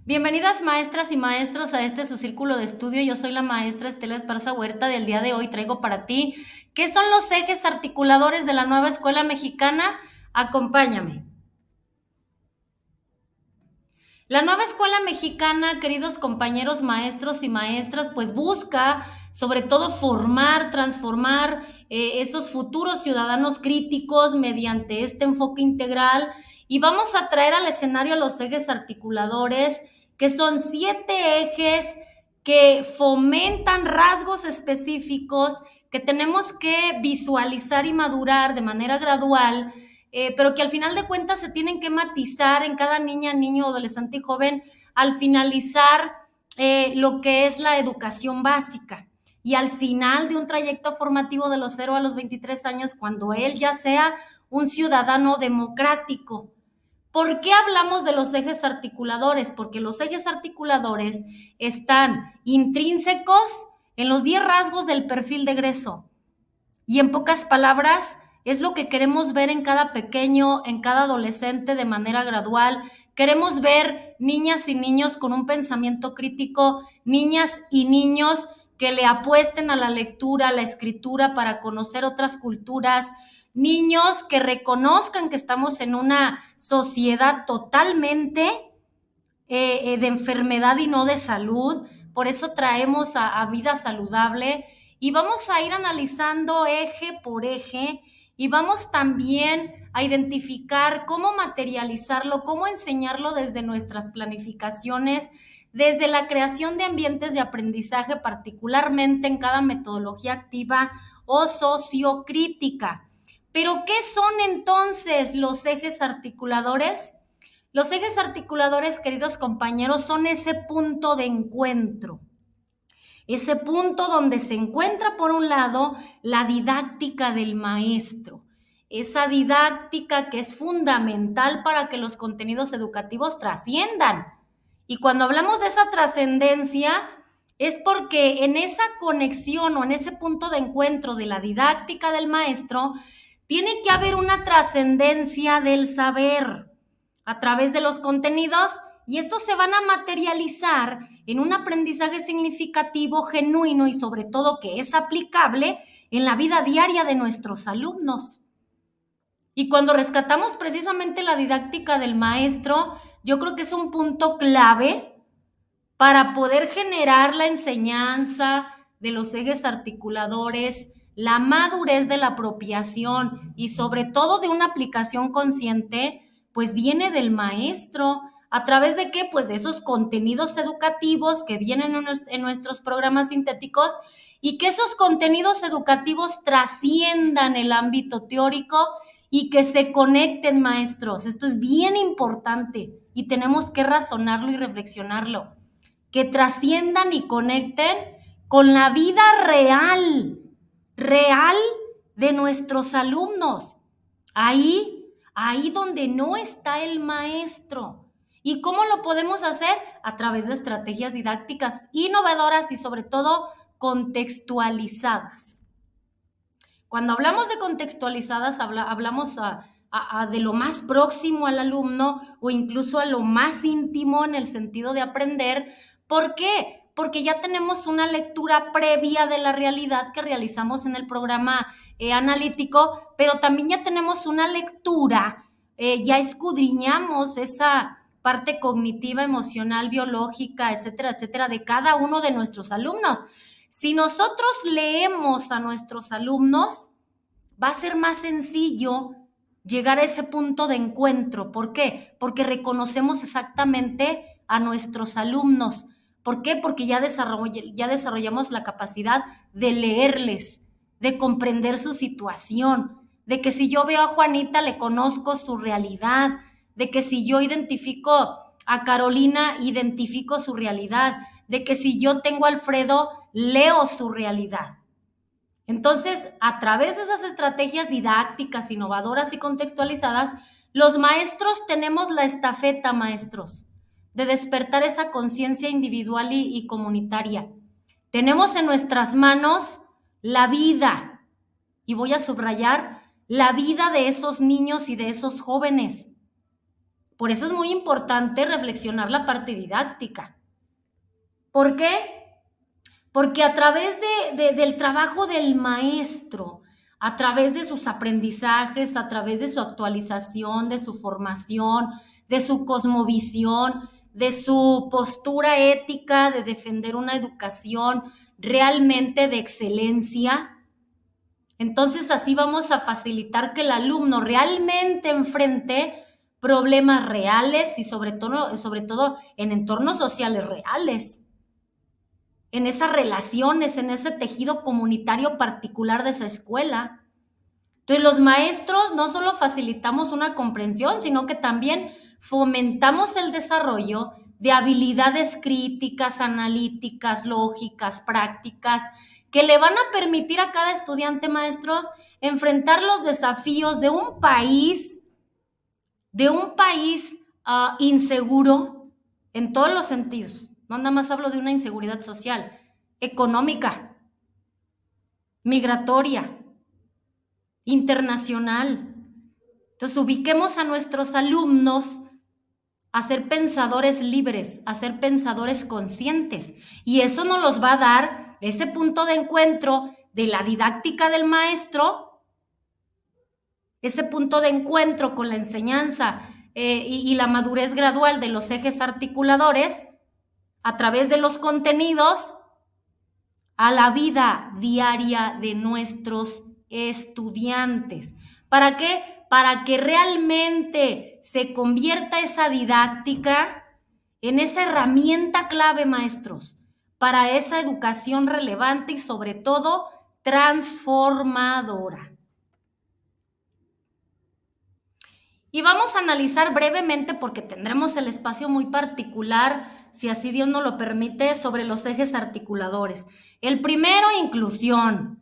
Bienvenidas maestras y maestros a este su círculo de estudio. Yo soy la maestra Estela Esparza Huerta. Del día de hoy traigo para ti ¿qué son los ejes articuladores de la nueva escuela mexicana? Acompáñame. La nueva escuela mexicana, queridos compañeros maestros y maestras, pues busca sobre todo formar, transformar esos futuros ciudadanos críticos mediante este enfoque integral, y vamos a traer al escenario los ejes articuladores, que son 7 ejes que fomentan rasgos específicos que tenemos que visualizar y madurar de manera gradual, pero que al final de cuentas se tienen que matizar en cada niña, niño, adolescente y joven al finalizar lo que es la educación básica. Y al final de un trayecto formativo de los 0 a los 23 años, cuando él ya sea un ciudadano democrático. ¿Por qué hablamos de los ejes articuladores? Porque los ejes articuladores están intrínsecos en los 10 rasgos del perfil de egreso. Y en pocas palabras, es lo que queremos ver en cada pequeño, en cada adolescente de manera gradual. Queremos ver niñas y niños con un pensamiento crítico, niñas y niños que le apuesten a la lectura, a la escritura para conocer otras culturas, niños que reconozcan que estamos en una sociedad totalmente de enfermedad y no de salud. Por eso traemos a vida saludable y vamos a ir analizando eje por eje y vamos también a identificar cómo materializarlo, cómo enseñarlo desde nuestras planificaciones, desde la creación de ambientes de aprendizaje, particularmente en cada metodología activa o sociocrítica. ¿Pero qué son entonces los ejes articuladores? Los ejes articuladores, queridos compañeros, son ese punto de encuentro. Ese punto donde se encuentra, por un lado, la didáctica del maestro. Esa didáctica que es fundamental para que los contenidos educativos trasciendan. Y cuando hablamos de esa trascendencia, es porque en esa conexión o en ese punto de encuentro de la didáctica del maestro, tiene que haber una trascendencia del saber a través de los contenidos, y estos se van a materializar en un aprendizaje significativo, genuino y sobre todo que es aplicable en la vida diaria de nuestros alumnos. Y cuando rescatamos precisamente la didáctica del maestro, yo creo que es un punto clave para poder generar la enseñanza de los ejes articuladores, la madurez de la apropiación y sobre todo de una aplicación consciente, pues viene del maestro. ¿A través de qué? Pues de esos contenidos educativos que vienen en nuestros programas sintéticos, y que esos contenidos educativos trasciendan el ámbito teórico y que se conecten, maestros. Esto es bien importante y tenemos que razonarlo y reflexionarlo. Que trasciendan y conecten con la vida real de nuestros alumnos. Ahí donde no está el maestro. ¿Y cómo lo podemos hacer? A través de estrategias didácticas innovadoras y sobre todo contextualizadas. Cuando hablamos de contextualizadas, hablamos de lo más próximo al alumno o incluso a lo más íntimo en el sentido de aprender. ¿Por qué? Porque ya tenemos una lectura previa de la realidad que realizamos en el programa analítico, pero también ya tenemos una lectura, ya escudriñamos esa parte cognitiva, emocional, biológica, etcétera, etcétera, de cada uno de nuestros alumnos. Si nosotros leemos a nuestros alumnos, va a ser más sencillo llegar a ese punto de encuentro. ¿Por qué? Porque reconocemos exactamente a nuestros alumnos. ¿Por qué? Porque ya desarrollamos la capacidad de leerles, de comprender su situación, de que si yo veo a Juanita le conozco su realidad, de que si yo identifico a Carolina, identifico su realidad, de que si yo tengo a Alfredo, leo su realidad. Entonces, a través de esas estrategias didácticas, innovadoras y contextualizadas, los maestros tenemos la estafeta, maestros, de despertar esa conciencia individual y comunitaria. Tenemos en nuestras manos la vida, y voy a subrayar, la vida de esos niños y de esos jóvenes. Por eso es muy importante reflexionar la parte didáctica. ¿Por qué? Porque a través del trabajo del maestro, a través de sus aprendizajes, a través de su actualización, de su formación, de su cosmovisión, de su postura ética de defender una educación realmente de excelencia, entonces así vamos a facilitar que el alumno realmente enfrente problemas reales y sobre todo en entornos sociales reales, en esas relaciones, en ese tejido comunitario particular de esa escuela. Entonces los maestros no solo facilitamos una comprensión, sino que también fomentamos el desarrollo de habilidades críticas, analíticas, lógicas, prácticas, que le van a permitir a cada estudiante, maestros, enfrentar los desafíos de un país inseguro en todos los sentidos. No nada más hablo de una inseguridad social, económica, migratoria, internacional. Entonces, ubiquemos a nuestros alumnos a ser pensadores libres, a ser pensadores conscientes. Y eso nos los va a dar ese punto de encuentro de la didáctica del maestro, ese punto de encuentro con la enseñanza y la madurez gradual de los ejes articuladores a través de los contenidos a la vida diaria de nuestros estudiantes. ¿Para qué? Para que realmente se convierta esa didáctica en esa herramienta clave, maestros, para esa educación relevante y sobre todo transformadora. Y vamos a analizar brevemente, porque tendremos el espacio muy particular, si así Dios nos lo permite, sobre los ejes articuladores. El primero, inclusión.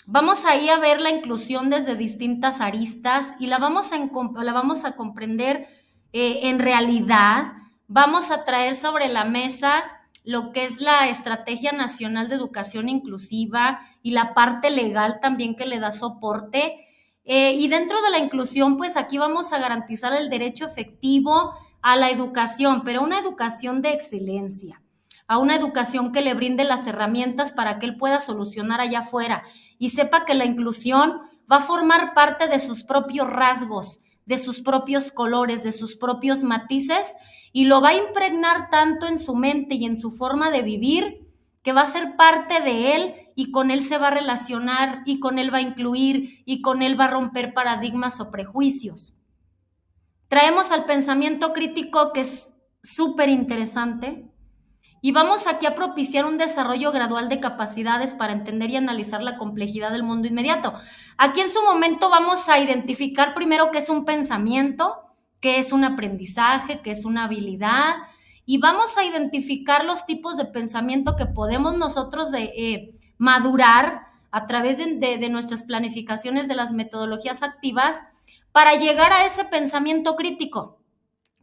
Vamos ahí a ver la inclusión desde distintas aristas y la vamos a comprender en realidad. Vamos a traer sobre la mesa lo que es la Estrategia Nacional de Educación Inclusiva y la parte legal también que le da soporte. Y dentro de la inclusión, pues aquí vamos a garantizar el derecho efectivo a la educación, pero una educación de excelencia, a una educación que le brinde las herramientas para que él pueda solucionar allá afuera y sepa que la inclusión va a formar parte de sus propios rasgos, de sus propios colores, de sus propios matices, y lo va a impregnar tanto en su mente y en su forma de vivir, que va a ser parte de él y con él se va a relacionar y con él va a incluir y con él va a romper paradigmas o prejuicios. Traemos al pensamiento crítico, que es súper interesante, y vamos aquí a propiciar un desarrollo gradual de capacidades para entender y analizar la complejidad del mundo inmediato. Aquí en su momento vamos a identificar primero qué es un pensamiento, qué es un aprendizaje, qué es una habilidad, y vamos a identificar los tipos de pensamiento que podemos nosotros madurar a través de nuestras planificaciones de las metodologías activas para llegar a ese pensamiento crítico,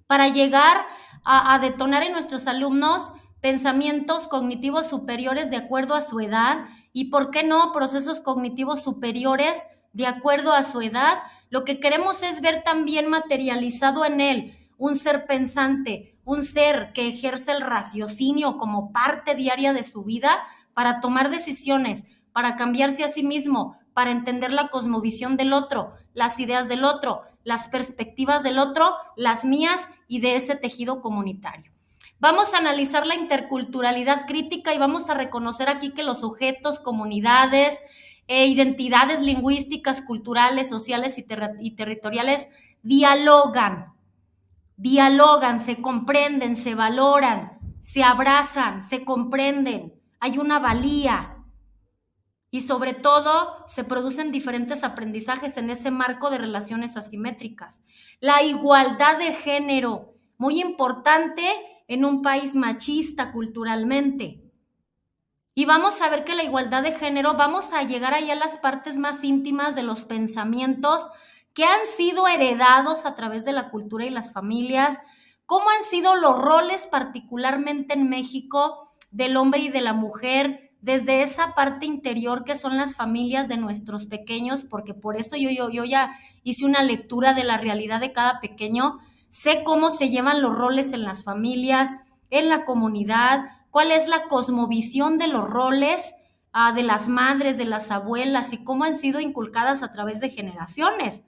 para llegar a detonar en nuestros alumnos pensamientos cognitivos superiores de acuerdo a su edad y, ¿por qué no?, procesos cognitivos superiores de acuerdo a su edad. Lo que queremos es ver también materializado en él un ser pensante, un ser que ejerce el raciocinio como parte diaria de su vida para tomar decisiones, para cambiarse a sí mismo, para entender la cosmovisión del otro, las ideas del otro, las perspectivas del otro, las mías y de ese tejido comunitario. Vamos a analizar la interculturalidad crítica y vamos a reconocer aquí que los sujetos, comunidades, identidades lingüísticas, culturales, sociales y territoriales dialogan, se comprenden, se valoran, se abrazan, se comprenden, hay una valía. Y sobre todo, se producen diferentes aprendizajes en ese marco de relaciones asimétricas. La igualdad de género, muy importante en un país machista culturalmente. Y vamos a ver que la igualdad de género, vamos a llegar ahí a las partes más íntimas de los pensamientos que han sido heredados a través de la cultura y las familias, cómo han sido los roles particularmente en México del hombre y de la mujer, desde esa parte interior que son las familias de nuestros pequeños, porque por eso yo ya hice una lectura de la realidad de cada pequeño, sé cómo se llevan los roles en las familias, en la comunidad, cuál es la cosmovisión de los roles de las madres, de las abuelas y cómo han sido inculcadas a través de generaciones.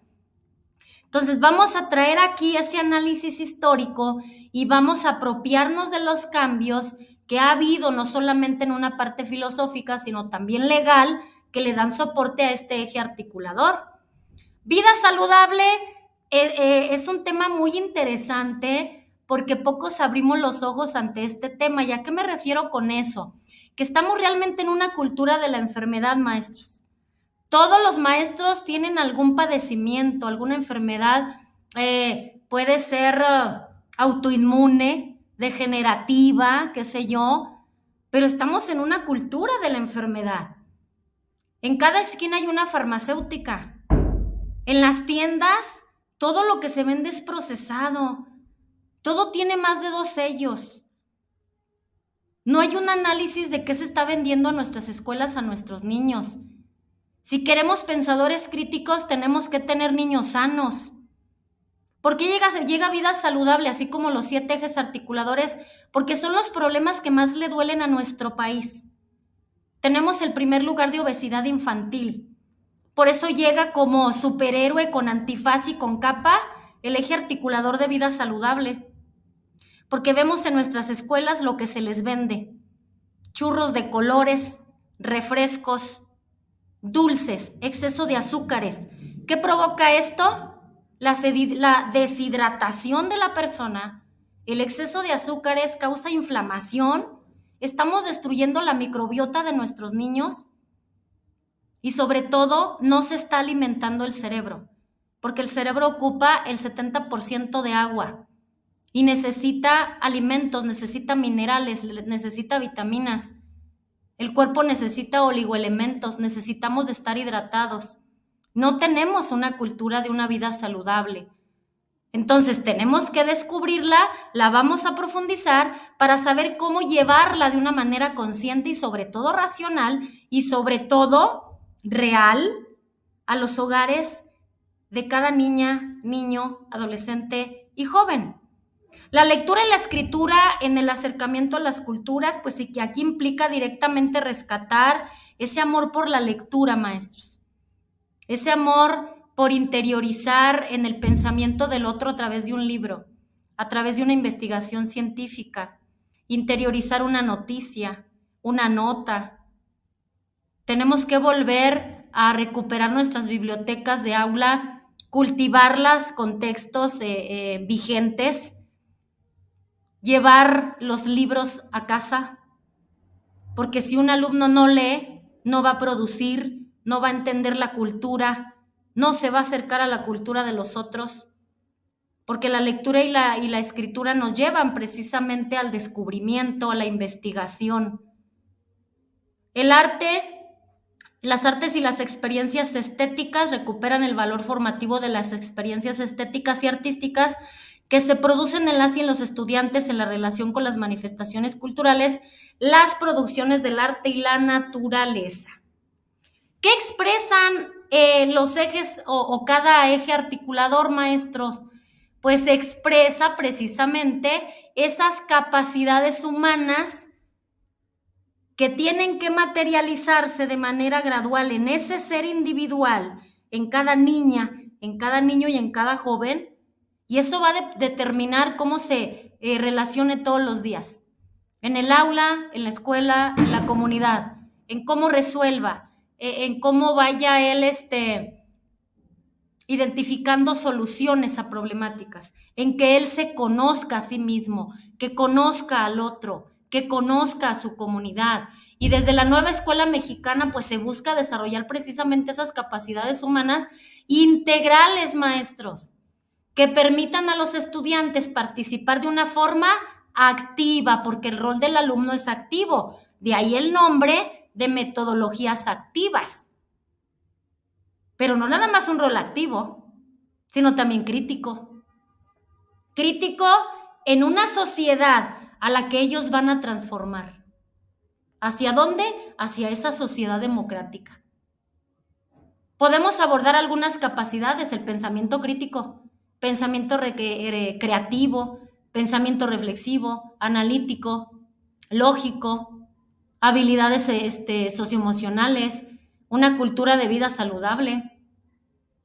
Entonces vamos a traer aquí ese análisis histórico y vamos a apropiarnos de los cambios que ha habido no solamente en una parte filosófica, sino también legal, que le dan soporte a este eje articulador. Vida saludable es un tema muy interesante porque pocos abrimos los ojos ante este tema. ¿Y a qué me refiero con eso? Que estamos realmente en una cultura de la enfermedad, maestros. Todos los maestros tienen algún padecimiento, alguna enfermedad, puede ser autoinmune, degenerativa, qué sé yo, pero estamos en una cultura de la enfermedad. En cada esquina hay una farmacéutica. En las tiendas, todo lo que se vende es procesado. Todo tiene más de 2 sellos. No hay un análisis de qué se está vendiendo a nuestras escuelas a nuestros niños. Si queremos pensadores críticos, tenemos que tener niños sanos. ¿Por qué llega vida saludable, así como los 7 ejes articuladores? Porque son los problemas que más le duelen a nuestro país. Tenemos el primer lugar de obesidad infantil. Por eso llega como superhéroe con antifaz y con capa el eje articulador de vida saludable. Porque vemos en nuestras escuelas lo que se les vende. Churros de colores, refrescos, dulces, exceso de azúcares. ¿Qué provoca esto? La deshidratación de la persona. El exceso de azúcares causa inflamación. Estamos destruyendo la microbiota de nuestros niños y sobre todo no se está alimentando el cerebro, porque el cerebro ocupa el 70% de agua y necesita alimentos, necesita minerales, necesita vitaminas. El cuerpo necesita oligoelementos, necesitamos de estar hidratados. No tenemos una cultura de una vida saludable. Entonces tenemos que descubrirla, la vamos a profundizar para saber cómo llevarla de una manera consciente y sobre todo racional y sobre todo real a los hogares de cada niña, niño, adolescente y joven. La lectura y la escritura en el acercamiento a las culturas, pues sí que aquí implica directamente rescatar ese amor por la lectura, maestros. Ese amor por interiorizar en el pensamiento del otro a través de un libro, a través de una investigación científica, interiorizar una noticia, una nota. Tenemos que volver a recuperar nuestras bibliotecas de aula, cultivarlas con textos vigentes, llevar los libros a casa, porque si un alumno no lee, no va a producir, no va a entender la cultura, no se va a acercar a la cultura de los otros, porque la lectura y la escritura nos llevan precisamente al descubrimiento, a la investigación. El arte, las artes y las experiencias estéticas recuperan el valor formativo de las experiencias estéticas y artísticas que se producen en las y en los estudiantes en la relación con las manifestaciones culturales, las producciones del arte y la naturaleza. ¿Qué expresan los ejes o cada eje articulador, maestros? Pues expresa precisamente esas capacidades humanas que tienen que materializarse de manera gradual en ese ser individual, en cada niña, en cada niño y en cada joven, y eso va a determinar cómo se relacione todos los días, en el aula, en la escuela, en la comunidad, en cómo resuelva, en cómo vaya él identificando soluciones a problemáticas, en que él se conozca a sí mismo, que conozca al otro, que conozca a su comunidad. Y desde la nueva escuela mexicana, pues se busca desarrollar precisamente esas capacidades humanas integrales, maestros, que permitan a los estudiantes participar de una forma activa, porque el rol del alumno es activo, de ahí el nombre de metodologías activas. Pero no nada más un rol activo, sino también crítico. Crítico en una sociedad a la que ellos van a transformar. ¿Hacia dónde? Hacia esa sociedad democrática. Podemos abordar algunas capacidades, el pensamiento crítico, pensamiento creativo, pensamiento reflexivo, analítico, lógico, habilidades socioemocionales, una cultura de vida saludable,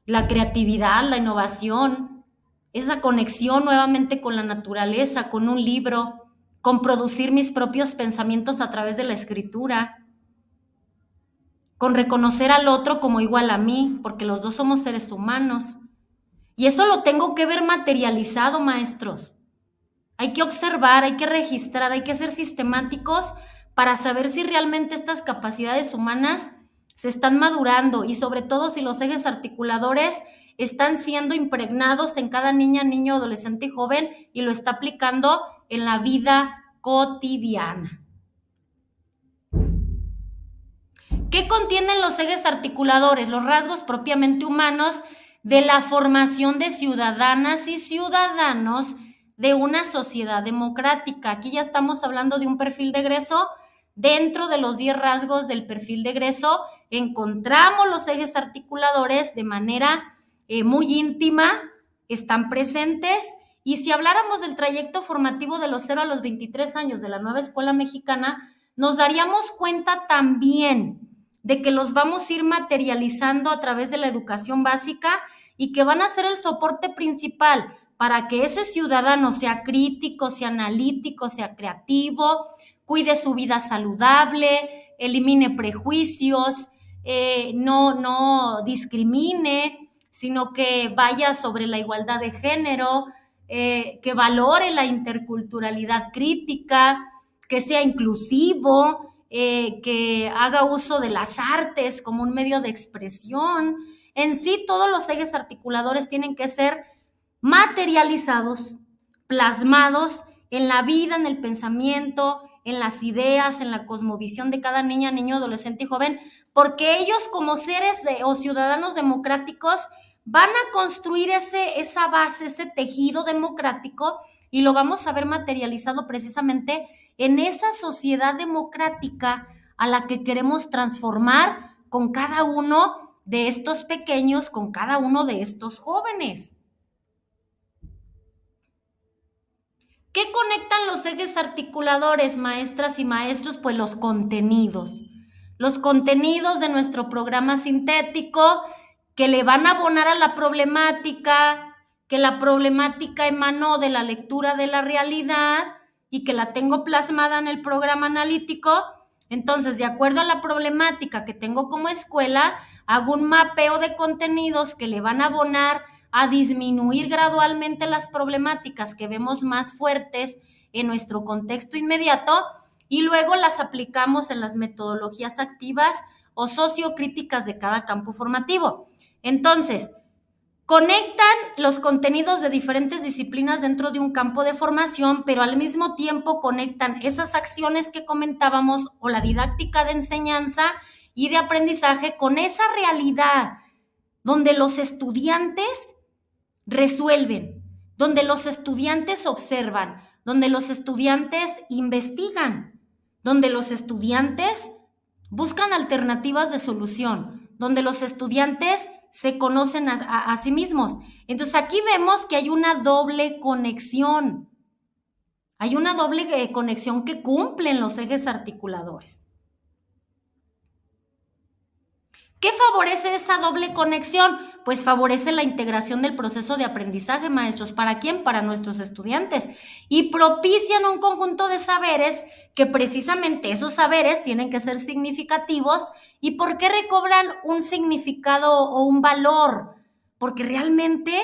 la creatividad, la innovación, esa conexión nuevamente con la naturaleza, con un libro, con producir mis propios pensamientos a través de la escritura, con reconocer al otro como igual a mí, porque los dos somos seres humanos. Y eso lo tengo que ver materializado, maestros. Hay que observar, hay que registrar, hay que ser sistemáticos para saber si realmente estas capacidades humanas se están madurando y sobre todo si los ejes articuladores están siendo impregnados en cada niña, niño, adolescente y joven y lo está aplicando en la vida cotidiana. ¿Qué contienen los ejes articuladores? Los rasgos propiamente humanos de la formación de ciudadanas y ciudadanos de una sociedad democrática. Aquí ya estamos hablando de un perfil de egreso. Dentro de los 10 rasgos del perfil de egreso encontramos los ejes articuladores de manera muy íntima, están presentes. Y si habláramos del trayecto formativo de los 0 a los 23 años de la nueva escuela mexicana, nos daríamos cuenta también de que los vamos a ir materializando a través de la educación básica y que van a ser el soporte principal para que ese ciudadano sea crítico, sea analítico, sea creativo, cuide su vida saludable, elimine prejuicios, no discrimine, sino que vaya sobre la igualdad de género, que valore la interculturalidad crítica, que sea inclusivo, que haga uso de las artes como un medio de expresión. En sí, todos los ejes articuladores tienen que ser materializados, plasmados en la vida, en el pensamiento, en las ideas, en la cosmovisión de cada niña, niño, adolescente y joven, porque ellos como seres o ciudadanos democráticos van a construir esa base, ese tejido democrático y lo vamos a ver materializado precisamente en esa sociedad democrática a la que queremos transformar con cada uno de estos pequeños, con cada uno de estos jóvenes. ¿Qué conectan los ejes articuladores, maestras y maestros? Pues los contenidos de nuestro programa sintético que le van a abonar a la problemática, que la problemática emanó de la lectura de la realidad y que la tengo plasmada en el programa analítico. Entonces, de acuerdo a la problemática que tengo como escuela, hago un mapeo de contenidos que le van a abonar a disminuir gradualmente las problemáticas que vemos más fuertes en nuestro contexto inmediato y luego las aplicamos en las metodologías activas o sociocríticas de cada campo formativo. Entonces, conectan los contenidos de diferentes disciplinas dentro de un campo de formación, pero al mismo tiempo conectan esas acciones que comentábamos o la didáctica de enseñanza y de aprendizaje con esa realidad donde los estudiantes resuelven, donde los estudiantes observan, donde los estudiantes investigan, donde los estudiantes buscan alternativas de solución, donde los estudiantes se conocen a sí mismos. Entonces aquí vemos que hay una doble conexión. Hay una doble conexión que cumplen los ejes articuladores. ¿Qué favorece esa doble conexión? Pues favorece la integración del proceso de aprendizaje, maestros. ¿Para quién? Para nuestros estudiantes. Y propician un conjunto de saberes que precisamente esos saberes tienen que ser significativos. ¿Y por qué recobran un significado o un valor? Porque realmente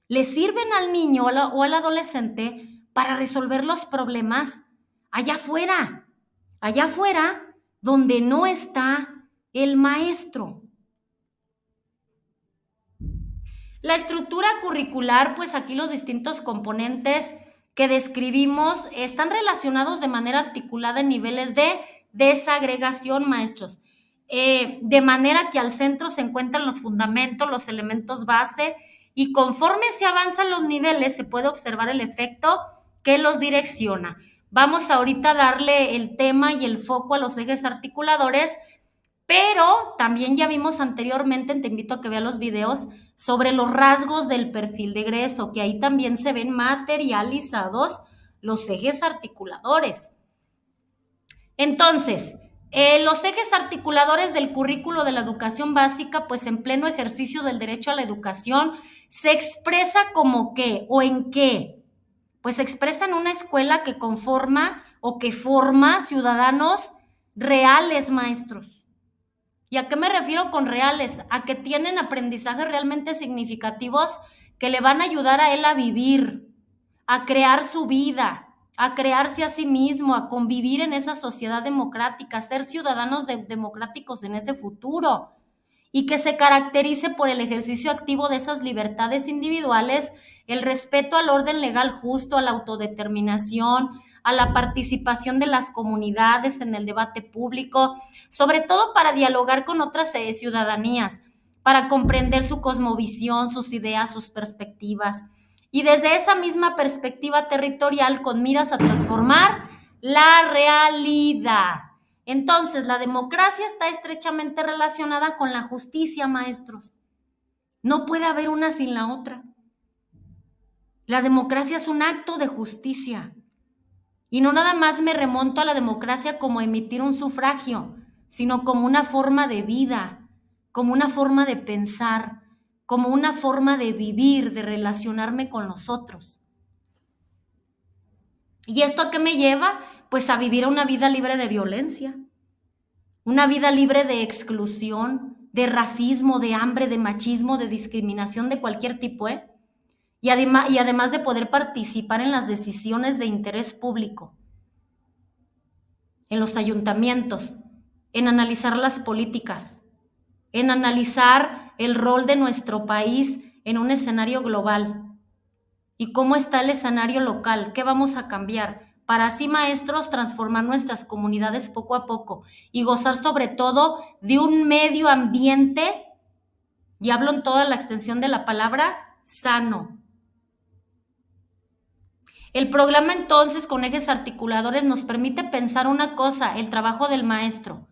le sirven al niño o al adolescente para resolver los problemas allá afuera donde no está el maestro. La estructura curricular, pues aquí los distintos componentes que describimos están relacionados de manera articulada en niveles de desagregación, maestros. De manera que al centro se encuentran los fundamentos, los elementos base, y conforme se avanzan los niveles se puede observar el efecto que los direcciona. Vamos ahorita a darle el tema y el foco a los ejes articuladores, pero también ya vimos anteriormente, te invito a que veas los videos, sobre los rasgos del perfil de egreso, que ahí también se ven materializados los ejes articuladores. Entonces, los ejes articuladores del currículo de la educación básica, pues en pleno ejercicio del derecho a la educación, se expresa como qué o en qué. Pues se expresa en una escuela que conforma o que forma ciudadanos reales, maestros. ¿Y a qué me refiero con reales? A que tienen aprendizajes realmente significativos que le van a ayudar a él a vivir, a crear su vida, a crearse a sí mismo, a convivir en esa sociedad democrática, a ser ciudadanos democráticos en ese futuro, y que se caracterice por el ejercicio activo de esas libertades individuales, el respeto al orden legal justo, a la autodeterminación, a la participación de las comunidades en el debate público, sobre todo para dialogar con otras ciudadanías, para comprender su cosmovisión, sus ideas, sus perspectivas. Y desde esa misma perspectiva territorial, con miras a transformar la realidad. Entonces, la democracia está estrechamente relacionada con la justicia, maestros. No puede haber una sin la otra. La democracia es un acto de justicia. Y no nada más me remonto a la democracia como emitir un sufragio, sino como una forma de vida, como una forma de pensar, como una forma de vivir, de relacionarme con los otros. ¿Y esto a qué me lleva? Pues a vivir una vida libre de violencia, una vida libre de exclusión, de racismo, de hambre, de machismo, de discriminación de cualquier tipo, y además de poder participar en las decisiones de interés público, en los ayuntamientos, en analizar las políticas, en analizar el rol de nuestro país en un escenario global y cómo está el escenario local, qué vamos a cambiar, para así, maestros, transformar nuestras comunidades poco a poco y gozar sobre todo de un medio ambiente, y hablo en toda la extensión de la palabra, sano. El programa entonces con ejes articuladores nos permite pensar una cosa, el trabajo del maestro,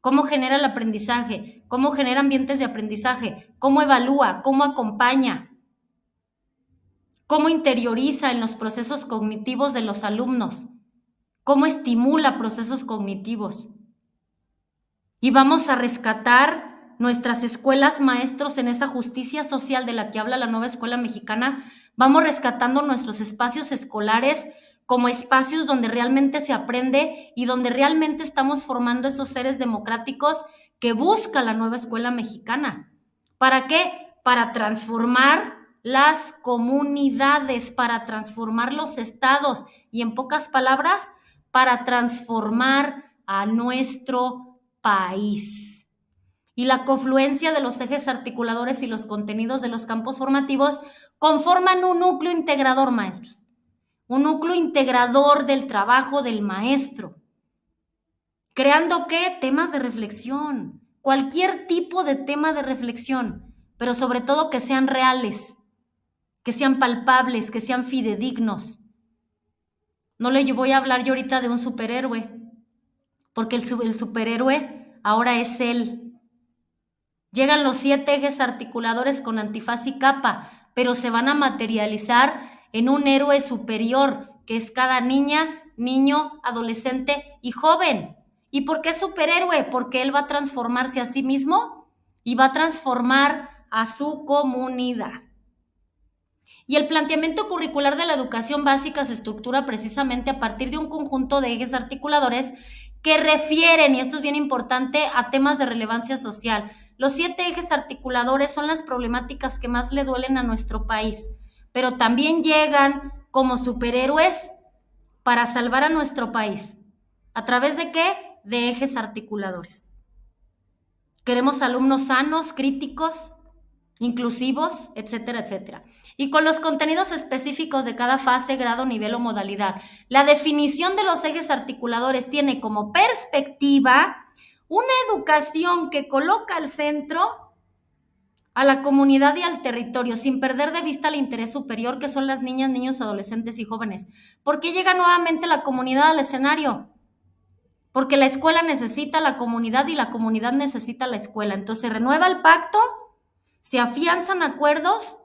cómo genera el aprendizaje, cómo genera ambientes de aprendizaje, cómo evalúa, cómo acompaña, cómo interioriza en los procesos cognitivos de los alumnos, cómo estimula procesos cognitivos. Y vamos a rescatar nuestras escuelas, maestros, en esa justicia social de la que habla la nueva escuela mexicana. Vamos rescatando nuestros espacios escolares como espacios donde realmente se aprende y donde realmente estamos formando esos seres democráticos que busca la nueva escuela mexicana. ¿Para qué? Para transformar las comunidades, para transformar los estados y, en pocas palabras, para transformar a nuestro país. Y la confluencia de los ejes articuladores y los contenidos de los campos formativos conforman un núcleo integrador, maestros. Un núcleo integrador del trabajo del maestro. Creando, ¿qué? Temas de reflexión. Cualquier tipo de tema de reflexión, pero sobre todo que sean reales, que sean palpables, que sean fidedignos. No le voy a hablar yo ahorita de un superhéroe, porque el superhéroe ahora es él. Llegan los 7 ejes articuladores con antifaz y capa, pero se van a materializar en un héroe superior, que es cada niña, niño, adolescente y joven. ¿Y por qué superhéroe? Porque él va a transformarse a sí mismo y va a transformar a su comunidad. Y el planteamiento curricular de la educación básica se estructura precisamente a partir de un conjunto de ejes articuladores que refieren, y esto es bien importante, a temas de relevancia social. Los 7 ejes articuladores son las problemáticas que más le duelen a nuestro país, pero también llegan como superhéroes para salvar a nuestro país. ¿A través de qué? De ejes articuladores. Queremos alumnos sanos, críticos, inclusivos, etcétera, etcétera. Y con los contenidos específicos de cada fase, grado, nivel o modalidad. La definición de los ejes articuladores tiene como perspectiva una educación que coloca al centro a la comunidad y al territorio, sin perder de vista el interés superior, que son las niñas, niños, adolescentes y jóvenes. ¿Por qué llega nuevamente la comunidad al escenario? Porque la escuela necesita la comunidad y la comunidad necesita la escuela. Entonces se renueva el pacto se afianzan acuerdos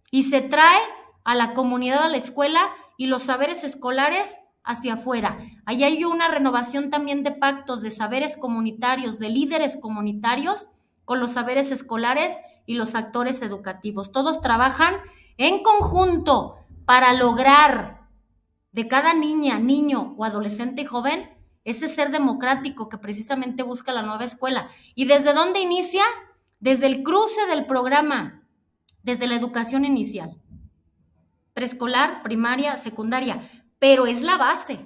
y se trae a la comunidad a la escuela y los saberes escolares hacia afuera. Ahí hay una renovación también de pactos, de saberes comunitarios, de líderes comunitarios con los saberes escolares y los actores educativos. Todos trabajan en conjunto para lograr de cada niña, niño o adolescente y joven ese ser democrático que precisamente busca la nueva escuela. ¿Y desde dónde inicia? Desde el cruce del programa, desde la educación inicial, preescolar, primaria, secundaria, pero es la base.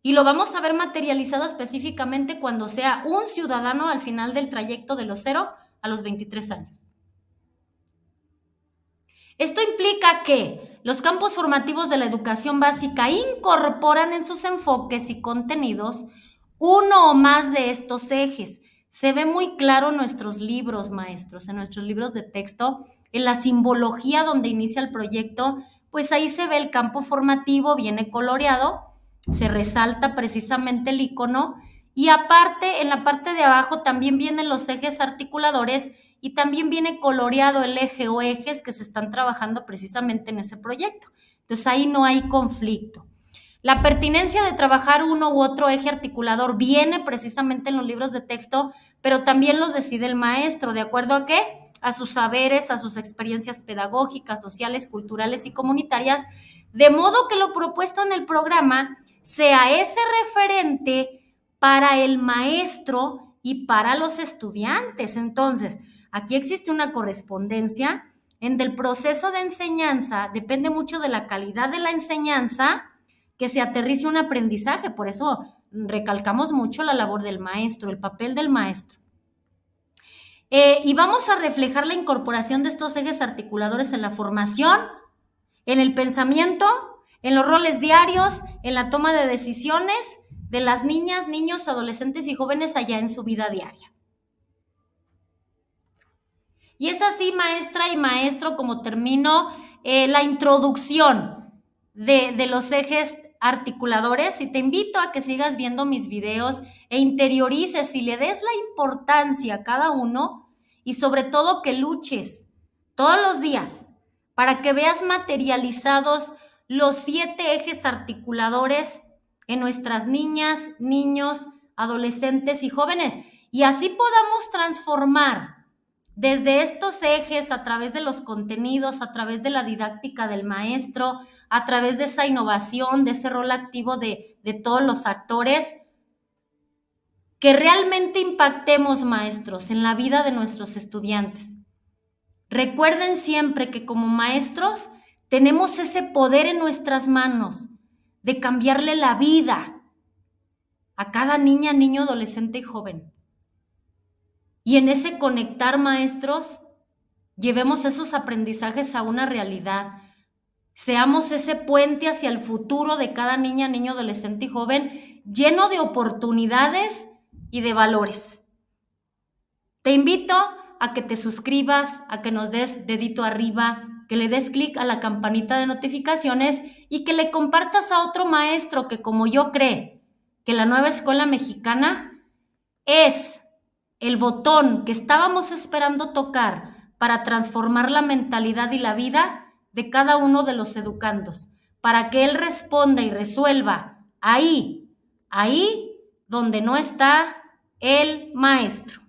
Y lo vamos a ver materializado específicamente cuando sea un ciudadano al final del trayecto de los 0 a los 23 años. Esto implica que los campos formativos de la educación básica incorporan en sus enfoques y contenidos uno o más de estos ejes. Se ve muy claro en nuestros libros, maestros, en nuestros libros de texto, en la simbología donde inicia el proyecto, pues ahí se ve el campo formativo, viene coloreado, se resalta precisamente el icono y aparte, en la parte de abajo también vienen los ejes articuladores y también viene coloreado el eje o ejes que se están trabajando precisamente en ese proyecto. Entonces ahí no hay conflicto. La pertinencia de trabajar uno u otro eje articulador viene precisamente en los libros de texto, pero también los decide el maestro, ¿de acuerdo a qué? A sus saberes, a sus experiencias pedagógicas, sociales, culturales y comunitarias, de modo que lo propuesto en el programa sea ese referente para el maestro y para los estudiantes. Entonces, aquí existe una correspondencia en el proceso de enseñanza, depende mucho de la calidad de la enseñanza, que se aterrice un aprendizaje. Por eso recalcamos mucho la labor del maestro, el papel del maestro. Y vamos a reflejar la incorporación de estos ejes articuladores en la formación, en el pensamiento, en los roles diarios, en la toma de decisiones de las niñas, niños, adolescentes y jóvenes allá en su vida diaria. Y es así, maestra y maestro, como termino la introducción de los ejes articuladores, y te invito a que sigas viendo mis videos e interiorices y le des la importancia a cada uno y sobre todo que luches todos los días para que veas materializados los 7 ejes articuladores en nuestras niñas, niños, adolescentes y jóvenes, y así podamos transformar desde estos ejes, a través de los contenidos, a través de la didáctica del maestro, a través de esa innovación, de ese rol activo de todos los actores, que realmente impactemos, maestros, en la vida de nuestros estudiantes. Recuerden siempre que como maestros tenemos ese poder en nuestras manos de cambiarle la vida a cada niña, niño, adolescente y joven. Y en ese conectar, maestros, llevemos esos aprendizajes a una realidad. Seamos ese puente hacia el futuro de cada niña, niño, adolescente y joven, lleno de oportunidades y de valores. Te invito a que te suscribas, a que nos des dedito arriba, que le des clic a la campanita de notificaciones y que le compartas a otro maestro que, como yo, cree que la nueva escuela mexicana es el botón que estábamos esperando tocar para transformar la mentalidad y la vida de cada uno de los educandos, para que él responda y resuelva ahí donde no está el maestro.